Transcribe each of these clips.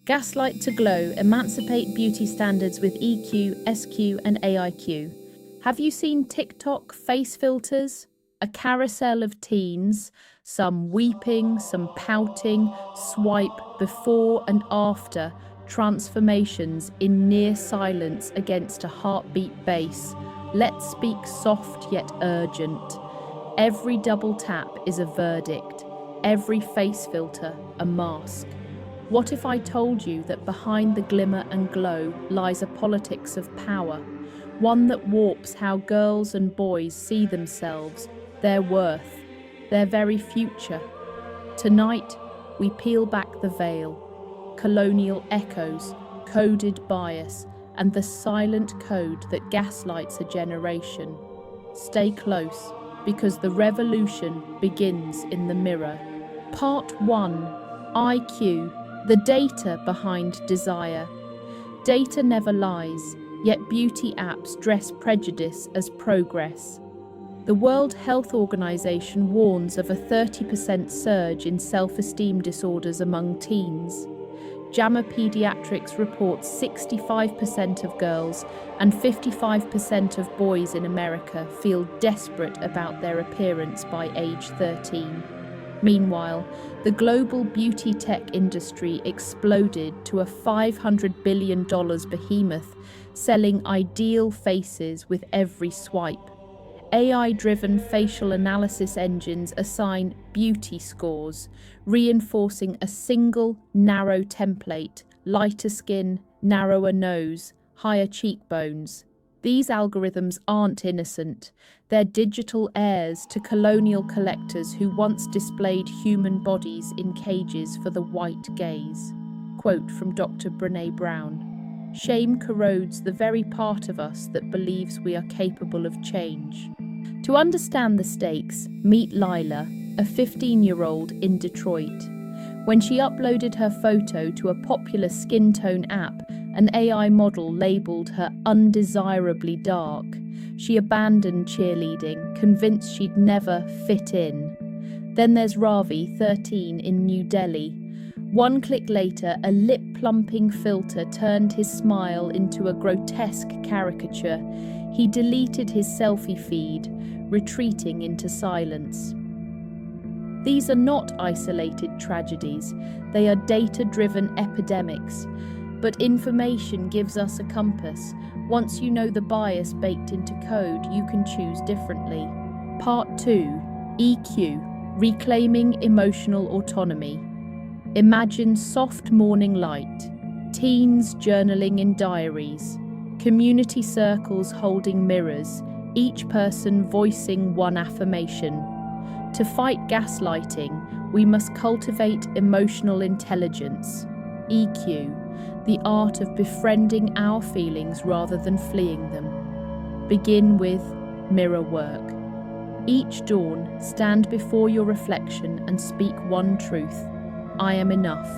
Gaslight to glow, emancipate beauty standards with EQ, SQ, and AIQ. Have you seen TikTok face filters? A carousel of teens, some weeping, some pouting, swipe before and after transformations in near silence against a heartbeat bass. Let's speak soft yet urgent. Every double tap is a verdict, every face filter a mask. What if I told you that behind the glimmer and glow lies a politics of power, one that warps how girls and boys see themselves, their worth, their very future? Tonight, we peel back the veil, colonial echoes, coded bias, and the silent code that gaslights a generation. Stay close, because the revolution begins in the mirror. Part 1. IQ. The data behind desire. Data never lies, yet beauty apps dress prejudice as progress. The World Health Organization warns of a 30% surge in self-esteem disorders among teens. JAMA Pediatrics reports 65% of girls and 55% of boys in America feel desperate about their appearance by age 13. Meanwhile, the global beauty tech industry exploded to a $500 billion behemoth, selling ideal faces with every swipe. AI-driven facial analysis engines assign beauty scores, reinforcing a single, narrow template: lighter skin, narrower nose, higher cheekbones. These algorithms aren't innocent. They're digital heirs to colonial collectors who once displayed human bodies in cages for the white gaze. Quote from Dr. Brené Brown: "Shame corrodes the very part of us that believes we are capable of change." To understand the stakes, meet Lila, a 15-year-old in Detroit. When she uploaded her photo to a popular skin tone app, an AI model labelled her undesirably dark. She abandoned cheerleading, convinced she'd never fit in. Then there's Ravi, 13, in New Delhi. One click later, a lip-plumping filter turned his smile into a grotesque caricature. He deleted his selfie feed, retreating into silence. These are not isolated tragedies. They are data-driven epidemics. But information gives us a compass. Once you know the bias baked into code, you can choose differently. Part 2. EQ. Reclaiming emotional autonomy. Imagine soft morning light, teens journaling in diaries, community circles holding mirrors, each person voicing one affirmation. To fight gaslighting, we must cultivate emotional intelligence. EQ. The art of befriending our feelings rather than fleeing them. Begin with mirror work. Each dawn, stand before your reflection and speak one truth: I am enough.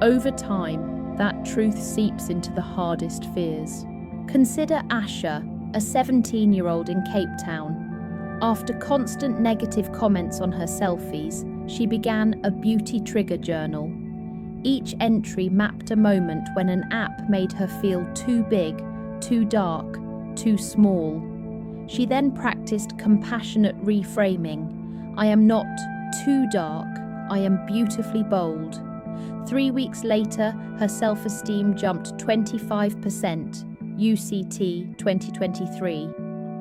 Over time, that truth seeps into the hardest fears. Consider Asha, a 17-year-old in Cape Town. After constant negative comments on her selfies, she began a beauty trigger journal. Each entry mapped a moment when an app made her feel too big, too dark, too small. She then practiced compassionate reframing. I am not too dark, I am beautifully bold. 3 weeks later, her self-esteem jumped 25%, UCT 2023.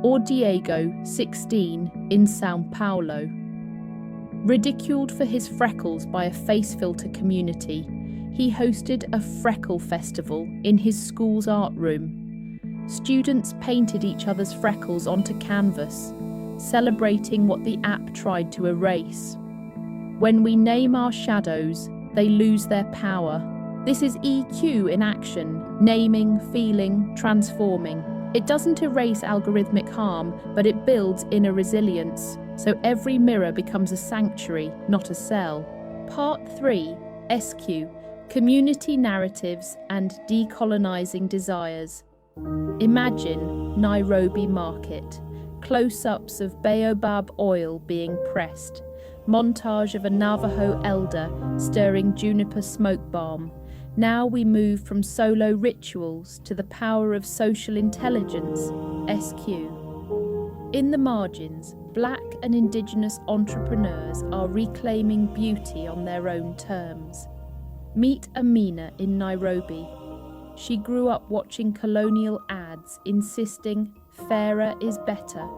Or Diego, 16, in Sao Paulo. Ridiculed for his freckles by a face filter community, he hosted a freckle festival in his school's art room. Students painted each other's freckles onto canvas, celebrating what the app tried to erase. When we name our shadows, they lose their power. This is EQ in action: naming, feeling, transforming. It doesn't erase algorithmic harm, but it builds inner resilience. So every mirror becomes a sanctuary, not a cell. Part 3. SQ. Community narratives and decolonizing desires. Imagine Nairobi market. Close-ups of baobab oil being pressed. Montage of a Navajo elder stirring juniper smoke bomb. Now we move from solo rituals to the power of social intelligence, SQ. In the margins, Black and Indigenous entrepreneurs are reclaiming beauty on their own terms. Meet Amina in Nairobi. She grew up watching colonial ads insisting fairer is better.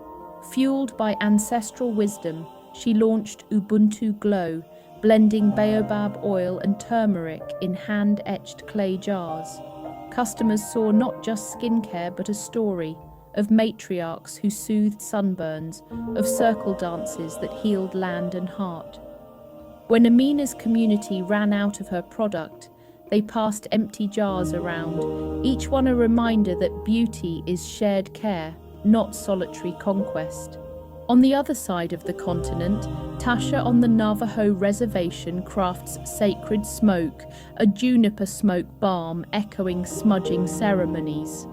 Fueled by ancestral wisdom, she launched Ubuntu Glow, blending baobab oil and turmeric in hand-etched clay jars. Customers saw not just skincare but a story of matriarchs who soothed sunburns, of circle dances that healed land and heart. When Amina's community ran out of her product, they passed empty jars around, each one a reminder that beauty is shared care, not solitary conquest. On the other side of the continent, Tasha on the Navajo reservation crafts sacred smoke, a juniper smoke balm echoing smudging ceremonies.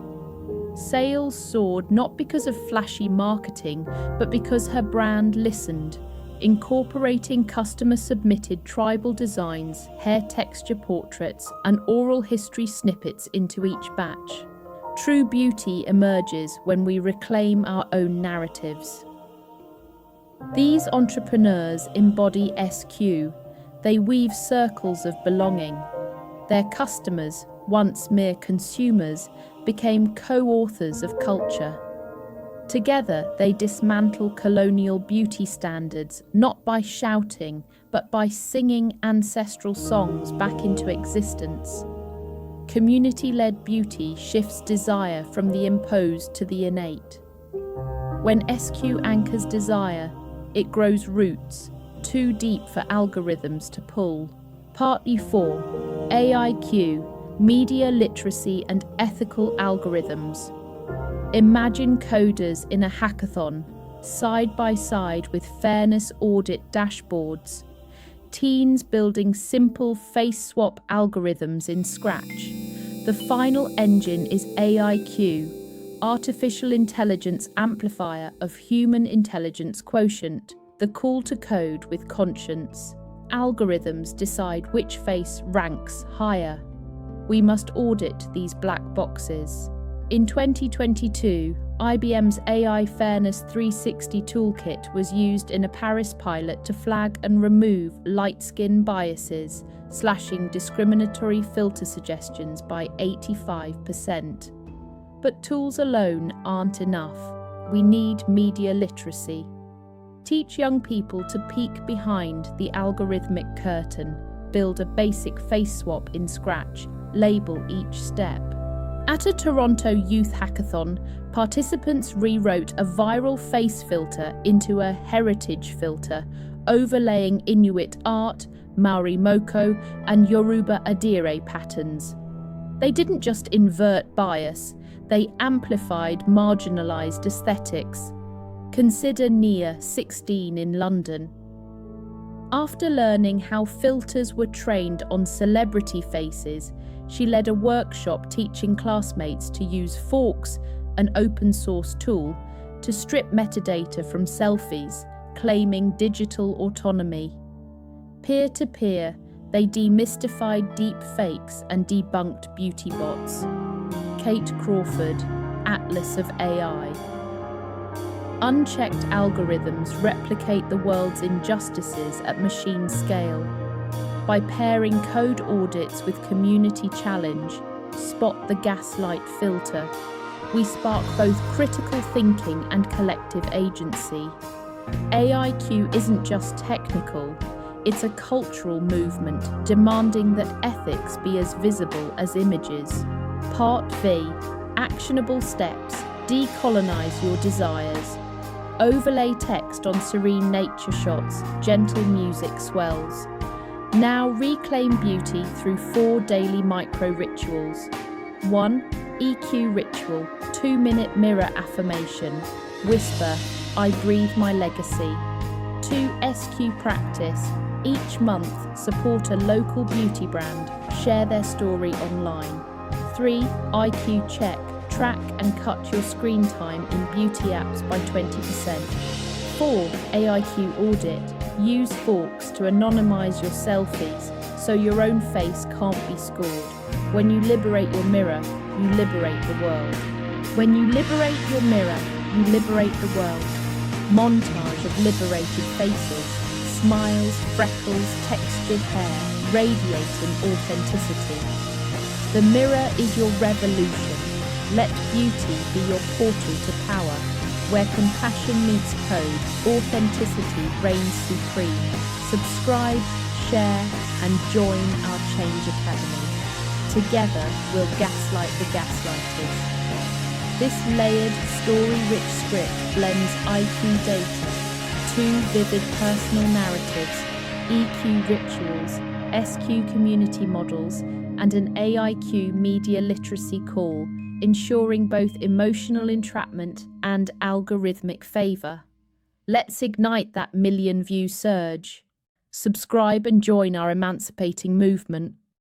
Sales soared not because of flashy marketing, but because her brand listened, incorporating customer-submitted tribal designs, hair texture portraits, and oral history snippets into each batch. True beauty emerges when we reclaim our own narratives. These entrepreneurs embody SQ. They weave circles of belonging. Their customers, once mere consumers, became co-authors of culture. Together, they dismantle colonial beauty standards, not by shouting, but by singing ancestral songs back into existence. Community-led beauty shifts desire from the imposed to the innate. When SQ anchors desire, it grows roots, too deep for algorithms to pull. Partly 4, AIQ, Media Literacy and Ethical Algorithms. Imagine coders in a hackathon, side by side with fairness audit dashboards. Teens building simple face swap algorithms in Scratch. The final engine is AIQ, Artificial Intelligence Amplifier of Human Intelligence Quotient, the call to code with conscience. Algorithms decide which face ranks higher. We must audit these black boxes. In 2022, IBM's AI Fairness 360 toolkit was used in a Paris pilot to flag and remove light skin biases, slashing discriminatory filter suggestions by 85%. But tools alone aren't enough. We need media literacy. Teach young people to peek behind the algorithmic curtain, build a basic face swap in Scratch, label each step. At a Toronto youth hackathon, participants rewrote a viral face filter into a heritage filter, overlaying Inuit art, Maori moko, and Yoruba adire patterns. They didn't just invert bias, they amplified marginalised aesthetics. Consider Nia, 16, in London. After learning how filters were trained on celebrity faces, she led a workshop teaching classmates to use Forks, an open-source tool, to strip metadata from selfies, claiming digital autonomy. Peer-to-peer, they demystified deep fakes and debunked beauty bots. Kate Crawford, Atlas of AI. Unchecked algorithms replicate the world's injustices at machine scale. By pairing code audits with community challenge, spot the gaslight filter, we spark both critical thinking and collective agency. AIQ isn't just technical, it's a cultural movement demanding that ethics be as visible as images. Part V, Actionable Steps, Decolonize Your Desires. Overlay text on serene nature shots, gentle music swells. Now reclaim beauty through 4 daily micro-rituals. 1. EQ ritual, 2-minute mirror affirmation. Whisper, I breathe my legacy. 2. SQ practice. Each month, support a local beauty brand, share their story online. 3. IQ check, track and cut your screen time in beauty apps by 20%. 4. AIQ audit. Use Forks to anonymize your selfies, so your own face can't be scored. When you liberate your mirror, you liberate the world. When you liberate your mirror, you liberate the world. Montage of liberated faces, smiles, freckles, textured hair, radiating authenticity. The mirror is your revolution. Let beauty be your portal to power. Where compassion meets code, authenticity reigns supreme. Subscribe, share, and join our Change Academy. Together, we'll gaslight the gaslighters. This layered, story-rich script blends IQ data, 2 vivid personal narratives, EQ rituals, SQ community models, and an AIQ media literacy call, ensuring both emotional entrapment and algorithmic favor. Let's ignite that million-view surge. Subscribe and join our emancipating movement.